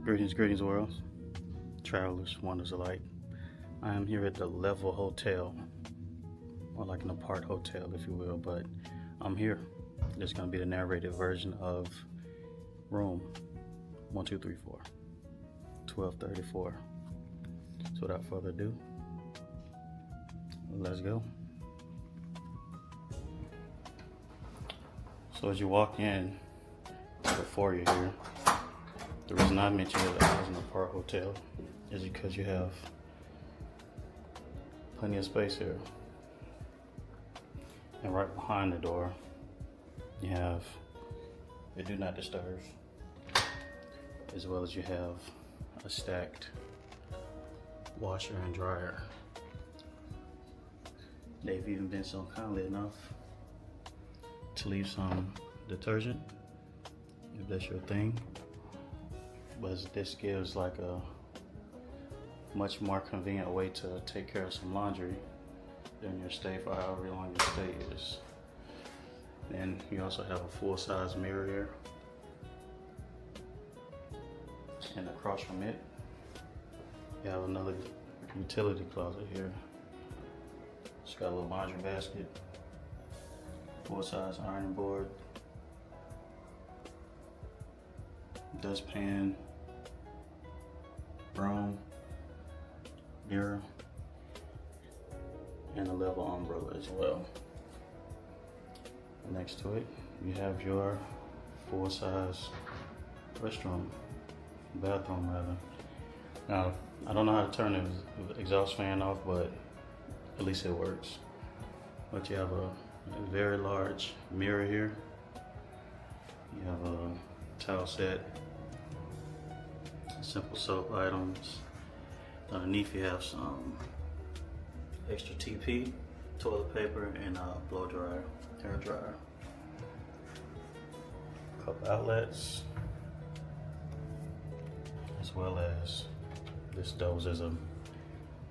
Greetings world, travelers, wonders alike. I am here at the Level Hotel, or like an apart hotel if you will, but I'm here. This is going to be the narrated version of room 1234, 1234. So without further ado, let's go. So as you walk in to the foyer here, the reason I mentioned it as an apart hotel is because you have plenty of space here. And right behind the door, you have a do not disturb, as well as you have a stacked washer and dryer. They've even been so kindly enough to leave some detergent, if that's your thing. But this gives like a much more convenient way to take care of some laundry during your stay for however long your stay is. And you also have a full-size mirror here. And across from it, you have another utility closet here. It's got a little laundry basket, full-size ironing board, dustpan, broom, mirror, and a level umbrella as well. And next to it, you have your full-size bathroom rather. Now, I don't know how to turn the exhaust fan off, but at least it works. But you have a very large mirror here. You have a towel set, simple soap items. Underneath you have some extra TP, toilet paper, and a blow dryer, hair dryer. A couple outlets, as well as this doze is a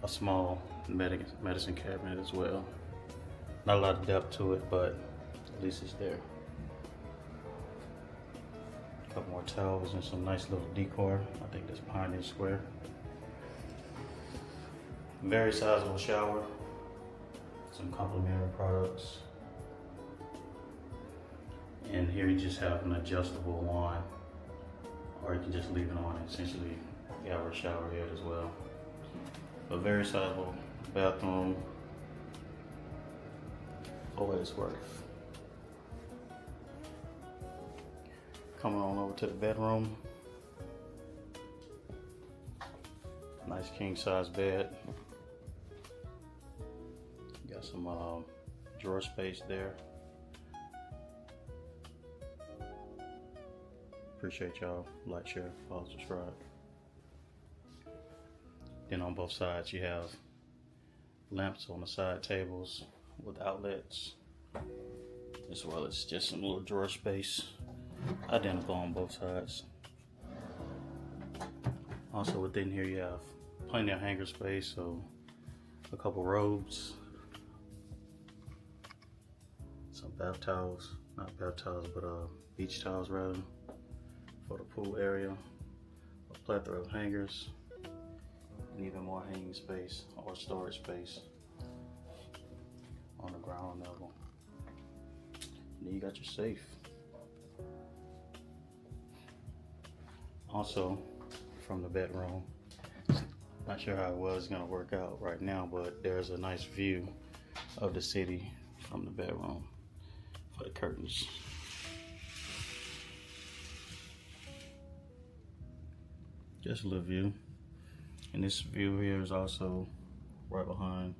small medicine cabinet as well. Not a lot of depth to it, but at least it's there. A couple more towels and some nice little decor. I think that's Pioneer Square. Very sizable shower. Some complimentary products. And here you just have an adjustable wand, or you can just leave it on. Essentially, you have a shower head as well. A very sizable bathroom for what it's worth. Coming on over to the bedroom. Nice king size bed. Got some drawer space there. Appreciate y'all. Like, share, follow, subscribe. Then on both sides you have lamps on the side tables with outlets, as well as just some little drawer space, identical on both sides. Also within here you have plenty of hanger space, so a couple robes, some bath towels, not bath towels, but beach towels rather, for the pool area, a plethora of hangers, and even more hanging space or storage space on the ground level. And then you got your safe. Also, from the bedroom, not sure how well it's gonna work out right now, but there's a nice view of the city from the bedroom for the curtains. Just a little view. And this view here is also right behind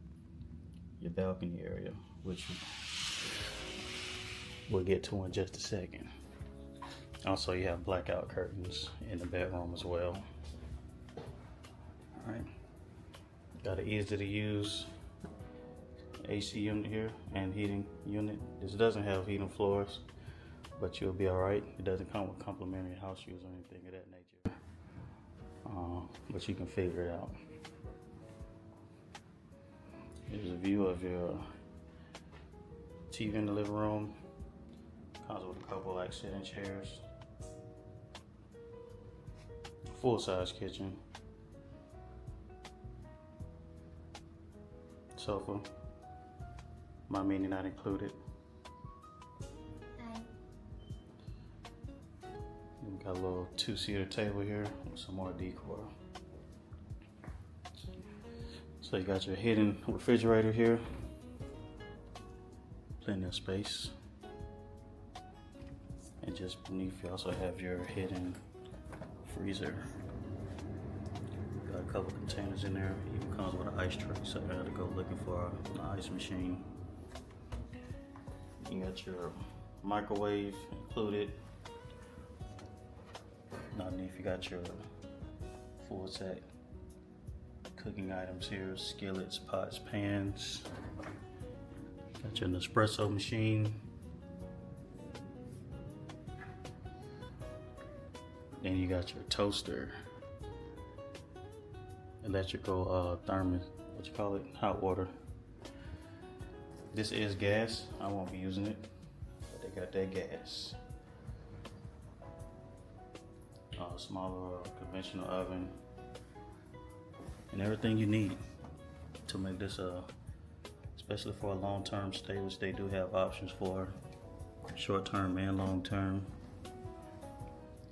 your balcony area, which we'll get to in just a second. Also, you have blackout curtains in the bedroom as well. All right, got an easy to use AC unit here and heating unit. This doesn't have heating floors, but you'll be all right. It doesn't come with complimentary house shoes or anything of that nature. But you can figure it out. Here's a view of your TV in the living room. Comes with a couple like sitting chairs. full-size kitchen. Sofa, my meaning not included. We got a little 2-seater table here with some more decor. So you got your hidden refrigerator here. Plenty of space. And just beneath you also have your hidden freezer. Got a couple containers in there. Even comes with an ice tray, so I had to go looking for an ice machine. You got your microwave included. Underneath you got your full set cooking items here: skillets, pots, pans. Got your Nespresso machine. Then you got your toaster, electrical thermos, what you call it, hot water. This is gas. I won't be using it, but they got that gas. Smaller conventional oven, and everything you need to make this especially for a long-term stay, which they do have options for short-term and long-term,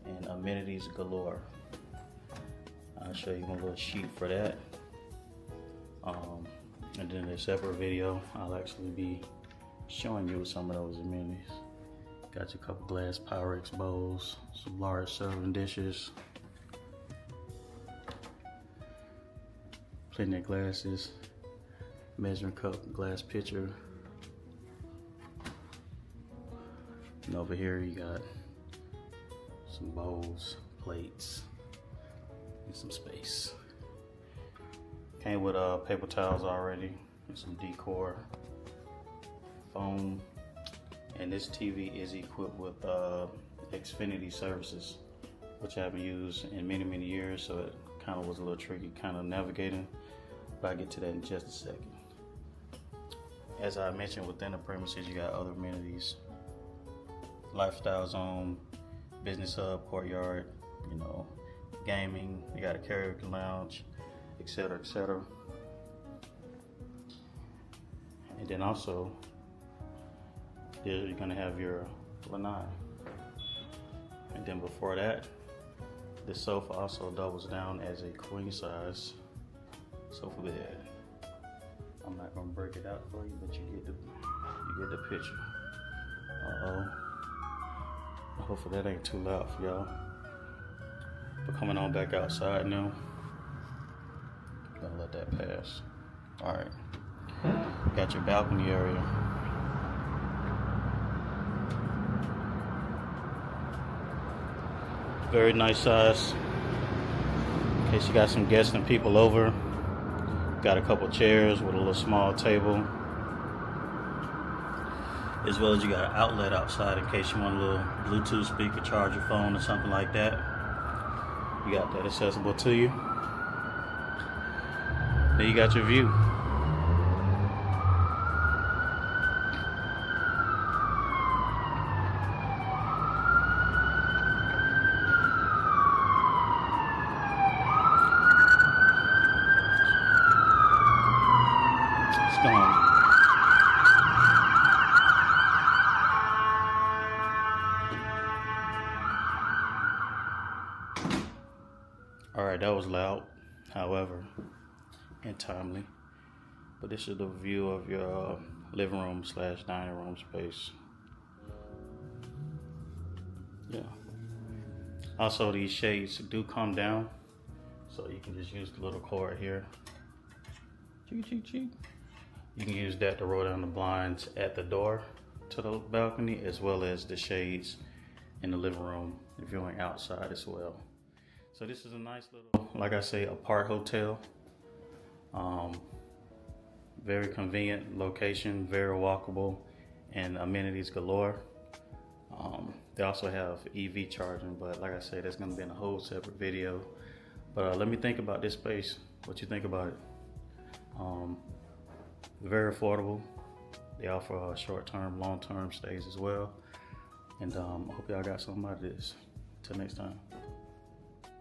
and amenities galore. I'll show you one little sheet for that, and then in a separate video I'll actually be showing you some of those amenities. Got your couple glass Pyrex bowls, some large serving dishes, plenty of glasses, measuring cup, glass pitcher. And over here you got some bowls, plates, and some space. Came with paper towels already, and some decor, foam. And this TV is equipped with Xfinity services, which I haven't used in many, many years, so it kind of was a little tricky kind of navigating, but I'll get to that in just a second. As I mentioned, within the premises, you got other amenities: lifestyle zone, business hub, courtyard, you know, gaming, you got a karaoke lounge, etc., etc. And then also, you're gonna have your lanai. And then before that, this sofa also doubles down as a queen size sofa bed. I'm not gonna break it out for you, but you get the picture. Hopefully that ain't too loud for y'all. But coming on back outside now. Gonna let that pass. Alright. Got your balcony area. Very nice size. In case you got some guests and people over. Got a couple chairs with a little small table. As well as you got an outlet outside in case you want a little Bluetooth speaker, charge your phone or something like that. You got that accessible to you. Then you got your view. Alright, that was loud, however, and timely. But this is the view of your living room / dining room space. Yeah. Also, these shades do come down, so you can just use the little cord here. You can use that to roll down the blinds at the door to the balcony, as well as the shades in the living room if you're going outside as well. So this is a nice little, like I say, apart hotel. Very convenient location, very walkable, and amenities galore. They also have EV charging, but like I said, that's gonna be in a whole separate video. But let me think about this space. What you think about it? Very affordable. They offer short-term, long-term stays as well. And I hope y'all got something out of this. Till next time.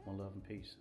One love and peace.